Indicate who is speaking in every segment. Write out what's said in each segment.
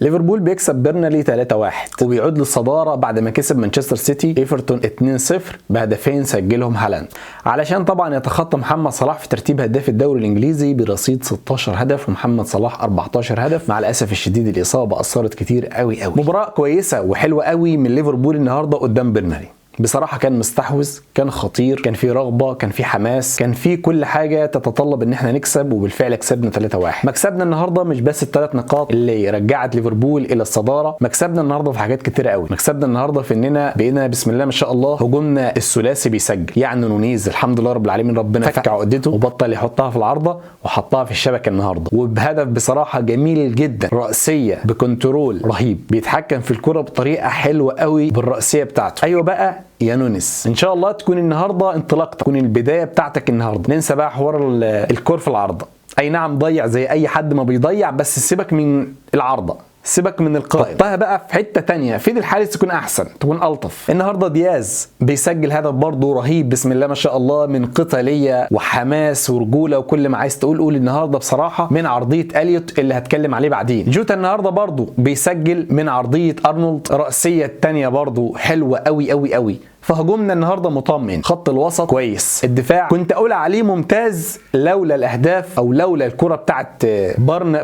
Speaker 1: ليفربول بيكسب بيرنلي 3-1 وبيعود للصداره بعد ما كسب مانشستر سيتي ايفرتون 2-0 بهدفين سجلهم هالاند، علشان طبعا يتخطى محمد صلاح في ترتيب هداف الدوري الانجليزي برصيد 16 هدف ومحمد صلاح 14 هدف. مع الاسف الشديد الاصابه اثرت كتير قوي. مباراه كويسه وحلوه قوي من ليفربول النهارده قدام بيرنلي. بصراحة كان مستحوذ، كان خطير، كان في رغبة، كان في حماس، كان في كل حاجة تتطلب ان احنا نكسب، وبالفعل كسبنا 3-1. مكسبنا النهارده مش بس الثلاث نقاط اللي رجعت ليفربول الى الصدارة، مكسبنا النهارده في حاجات كتيرة قوي. مكسبنا النهارده في اننا بقينا بسم الله ما شاء الله هجومنا الثلاثي بيسجل، يعني نونيز الحمد لله رب العالمين ربنا فك عقدته وبطل يحطها في العارضة وحطها في الشبكة النهارده، وبهدف بصراحة جميل جدا، رأسية بكنترول رهيب، بيتحكم في الكرة بطريقة حلوة قوي بالرأسية بتاعته. ايوه بقى يا نونس، ان شاء الله تكون النهارده انطلاقتك، تكون البدايه بتاعتك النهارده. ننسى بقى حوار الكور في العارضه، اي نعم ضيع زي اي حد ما بيضيع، بس سيبك من العارضه، سيبك من القائم، حطها بقى في حته ثانيه، فيد الحارس تكون احسن، تكون الطف. النهارده دياز بيسجل هدف برضه رهيب بسم الله ما شاء الله، من قتاليه وحماس ورجوله وكل ما عايز تقول قول النهارده بصراحه، من عرضيه اليوت اللي هتكلم عليه بعدين. جوتا النهارده برضه بيسجل من عرضيه ارنولد، راسيه الثانيه برضه حلوه قوي قوي قوي. فهجومنا النهارده مطمن، خط الوسط كويس، الدفاع كنت اقول عليه ممتاز لولا الاهداف او لولا الكره بتاعت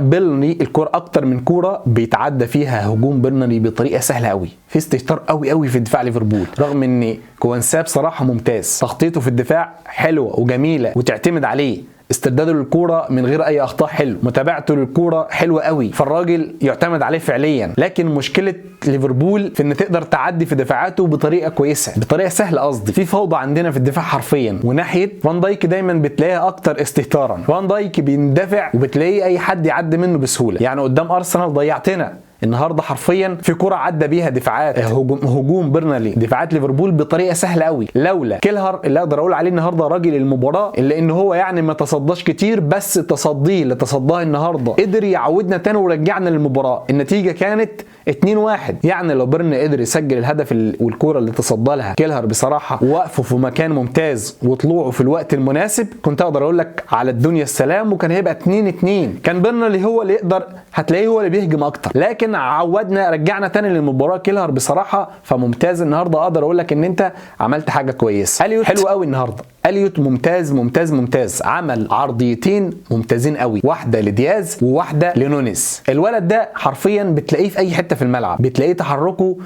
Speaker 1: بيرنلي. الكره اكتر من كره بيتعدى فيها هجوم بيرنلي بطريقه سهله قوي، في استهتار قوي قوي في دفاع ليفربول، رغم ان كوانسا بصراحه ممتاز، تخطيطه في الدفاع حلوه وجميله وتعتمد عليه، استرداده للكوره من غير اي اخطاء حلو، متابعته للكوره حلوه قوي، فالراجل يعتمد عليه فعليا. لكن مشكله ليفربول في ان تقدر تعدي في دفاعاته بطريقه كويسه، بطريقه سهله قصدي، في فوضى عندنا في الدفاع حرفيا. وناحيه فان دايك دايما بتلاقيها اكتر استهتارا، فان دايك بيندفع وبتلاقيه اي حد يعدي منه بسهوله، يعني قدام ارسنال ضيعتنا النهارده حرفيا في كرة عدى بيها دفاعات هجوم بيرنلي، دفاعات ليفربول بطريقه سهله قوي، لولا كيلهر اللي اقدر اقول عليه النهارده راجل المباراه، الا ان هو يعني ما تصداش كتير، بس تصديه اللي تصداه النهارده قدر يعودنا تاني ورجعنا للمباراه. النتيجه كانت 2-1، يعني لو بيرن قدر يسجل الهدف والكوره اللي تصدى لها كيلهر بصراحه، وقفه في مكان ممتاز وطلوعه في الوقت المناسب، كنت اقدر اقول لك على الدنيا السلام، وكان هيبقى 2-2. كان بيرنلي هو اللي يقدر، هتلاقيه هو اللي بيهجم اكتر، لكن عودنا رجعنا تاني للمباراه كيلهر بصراحه. فممتاز النهارده، اقدر اقول لك ان انت عملت حاجه كويسه. اليوت حلو قوي النهارده، اليوت ممتاز ممتاز ممتاز، عمل عرضيتين ممتازين قوي، واحده لدياز وواحده لنونيز. الولد ده حرفيا بتلاقيه في اي حته في الملعب، بتلاقيه تحركه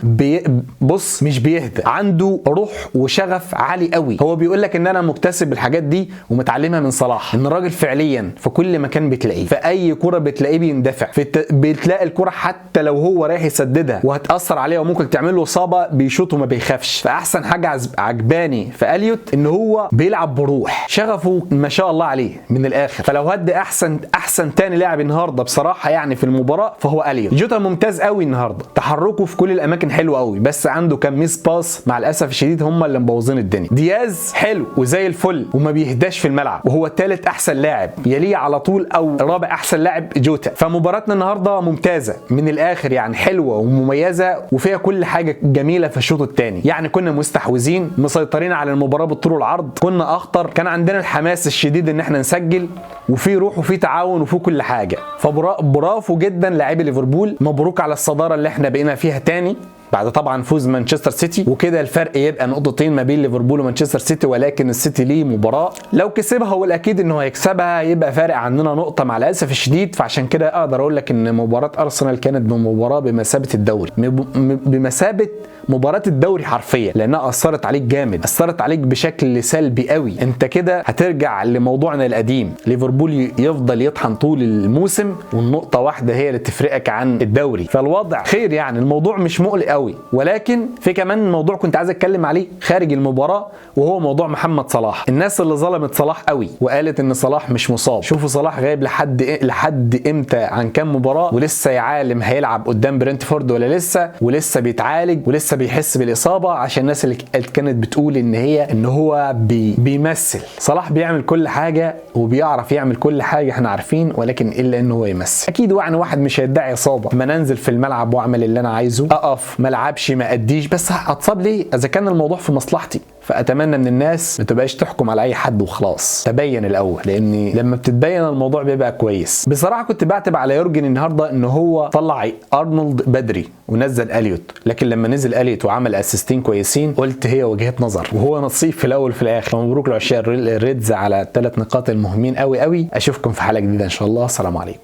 Speaker 1: بص مش بيهدى، عنده روح وشغف عالي قوي. هو بيقول لك ان انا مكتسب الحاجات دي ومتعلمها من صلاح، ان الراجل فعليا في كل مكان بتلاقيه، في اي كره بتلاقيه بيندفع، بتلاقي الكره حتى لو هو رايح يسددها وهتاثر عليه وممكن تعمل له اصابه بيشوط وما بيخافش. فاحسن حاجه عجباني في اليوت ان هو بيلعب بروح، شغفه ما شاء الله عليه من الاخر. فلو هدي احسن تاني لاعب النهارده بصراحه يعني في المباراه فهو اليوت. جوتا ممتاز قوي النهارده، تحركه في كل الاماكن حلو قوي، بس عنده كام ميس باس مع الاسف الشديد هم اللي مبوظين الدنيا. دياز حلو وزي الفل وما بيهداش في الملعب، وهو ثالث احسن لاعب، يليه على طول او رابع احسن لاعب جوتا. فمباراتنا النهارده ممتازه من الاخر، يعني حلوه ومميزه وفيها كل حاجه جميله في الشوط الثاني. يعني كنا مستحوذين، مسيطرين على المباراه بالطول والعرض، كنا اخطر، كان عندنا الحماس الشديد ان احنا نسجل، وفي روح وفي تعاون وفي كل حاجه. فبرافو جدا لاعبي ليفربول، مبروك على الصداره اللي احنا بقينا فيها تاني بعد طبعا فوز مانشستر سيتي، وكده الفرق يبقى نقطتين ما بين ليفربول ومانشستر سيتي، ولكن السيتي ليه مباراه لو كسبها والاكيد انه هيكسبها يبقى فارق عننا نقطه مع الاسف الشديد. فعشان كده اقدر اقول لك ان مباراه ارسنال كانت مباراه بمثابه الدوري، بمثابه مباراه الدوري حرفيا، لانها اثرت عليك جامد، اثرت عليك بشكل سلبي قوي. انت كده هترجع لموضوعنا القديم، ليفربول يفضل يطحن طول الموسم والنقطه واحده هي اللي تفرقك عن الدوري. فالوضع خير، يعني الموضوع مش مقلق قوي. ولكن في كمان موضوع كنت عايز اتكلم عليه خارج المباراه، وهو موضوع محمد صلاح. الناس اللي ظلمت صلاح قوي وقالت ان صلاح مش مصاب، شوفوا صلاح غايب لحد امتى عن كام مباراه، ولسه يا عالم هيلعب قدام برنتفورد ولا لسه، ولسه بيتعالج ولسه بيحس بالاصابه، عشان الناس اللي كانت بتقول ان هو بيمثل. صلاح بيعمل كل حاجه وبيعرف يعمل كل حاجه احنا عارفين، ولكن الا ان هو يمثل. اكيد يعني واحد مش هيدعي اصابه، ما ننزل في الملعب واعمل اللي انا عايزه، اقف ما العبش ما اديش، بس اتصاب ليه اذا كان الموضوع في مصلحتي؟ فاتمنى من الناس ما تبقاش تحكم على اي حد وخلاص، تبين الاول، لان لما بتتبين الموضوع بيبقى كويس. بصراحه كنت بعتب على يورجن النهارده ان هو طلع ارنولد بدري ونزل اليوت، لكن لما نزل اليوت وعمل اسيستين كويسين قلت هي وجهه نظر، وهو نصيب في الاول وفي الاخر. فمبروك لعشاق الريدز على الثلاث نقاط المهمين قوي قوي. اشوفكم في حلقه جديده ان شاء الله. السلام عليكم.